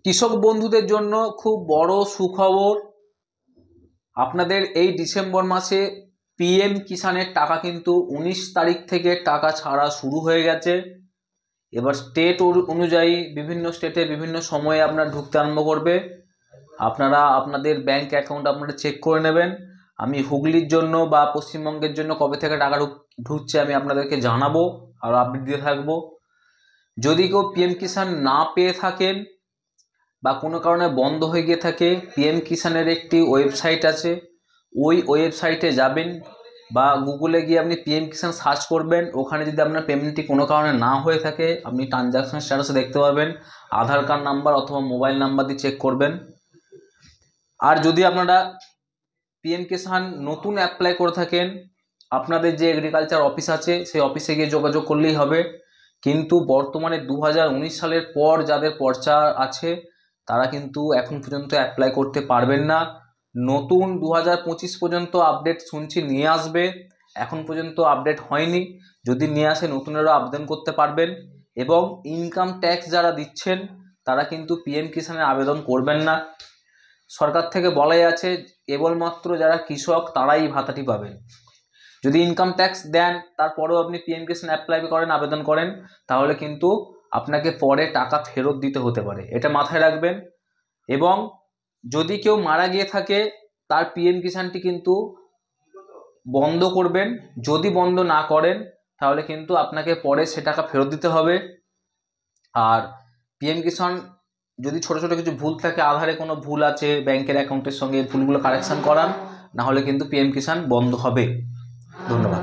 কৃষক বন্ধুদের জন্য খুব বড় সুখবর। আপনাদের এই ডিসেম্বর মাসে পিএম কিষাণের টাকা কিন্তু 19 তারিখ থেকে টাকা ছাড়া শুরু হয়ে গেছে। এবার স্টেট অনুযায়ী বিভিন্ন স্টেটে বিভিন্ন সময়ে আপনার ঢুকতে আরম্ভ করবে। আপনারা আপনাদের ব্যাংক অ্যাকাউন্ট আপনারা চেক করে নেবেন। আমি হুগলির জন্য বা পশ্চিমবঙ্গের জন্য কবে থেকে টাকা ঢুকছে আমি আপনাদেরকে জানাবো আর আপডেট দিতে থাকবো। যদি কেউ পিএম কিষাণ না পেয়ে থাকেন বা কোনো কারণে বন্ধ হয়ে গিয়ে থাকে, পিএম কিষাণের একটি ওয়েবসাইট আছে, ওই ওয়েবসাইটে যাবেন বা গুগলে গিয়ে আপনি পিএম কিষাণ সার্চ করবেন। ওখানে যদি আপনার পেমেন্টটি কোনো কারণে না হয়ে থাকে আপনি ট্রানজাকশন স্ট্যাটাসে দেখতে পারবেন। আধার কার্ড নাম্বার অথবা মোবাইল নাম্বার দিয়ে চেক করবেন। আর যদি আপনারা পিএম কিষাণ নতুন অ্যাপ্লাই করে থাকেন, আপনাদের যে এগ্রিকালচার অফিস আছে সেই অফিসে গিয়ে যোগাযোগ করলেই হবে। কিন্তু বর্তমানে 2019 সালের পর যাদের পর্চা আছে তারা কিন্তু এখন পর্যন্ত অ্যাপ্লাই করতে পারবেন না। নতুন 2025 পর্যন্ত আপডেট শুনছি নিয়ে আসবে, এখন পর্যন্ত আপডেট হয়নি। যদি নিয়ে আসে নতুনেরও আবেদন করতে পারবেন। এবং ইনকাম ট্যাক্স যারা দিচ্ছেন তারা কিন্তু পিএম কিষাণের আবেদন করবেন না। সরকার থেকে বলাই আছে কেবলমাত্র যারা কৃষক তারাই ভাতাটি পাবেন। যদি ইনকাম ট্যাক্স দেন তারপরেও আপনি পিএম কিষাণ অ্যাপ্লাই করেন, আবেদন করেন, তাহলে কিন্তু আপনাকে পরে টাকা ফেরত দিতে হতে পারে, এটা মাথায় রাখবেন। এবং যদি কেউ মারা গিয়ে থাকে তার পিএম কিষাণটি কিন্তু বন্ধ করবেন। যদি বন্ধ না করেন তাহলে কিন্তু আপনাকে পরে সে টাকা ফেরত দিতে হবে। আর পিএম কিষাণ যদি ছোট ছোট কিছু ভুল থাকে, আধারে কোনো ভুল আছে ব্যাংকের অ্যাকাউন্টের সঙ্গে, ভুলগুলো কারেকশন করান, না হলে কিন্তু পিএম কিষাণ বন্ধ হবে। ধন্যবাদ।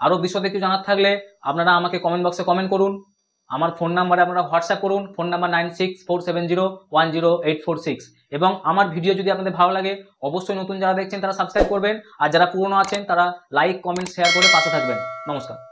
আরও বিশদে কিছু জানার থাকলে আপনারা আমাকে কমেন্ট বক্সে কমেন্ট করুন। আমার ফোন নাম্বারে আপনারা হোয়াটসঅ্যাপ করুন, ফোন নাম্বার 9647010846। এবং আমার ভিডিও যদি আপনাদের ভালো লাগে অবশ্যই নতুন যারা দেখছেন তারা সাবস্ক্রাইব করবেন, আর যারা পুরনো আছেন তারা লাইক কমেন্ট শেয়ার করে পাশে থাকবেন। নমস্কার।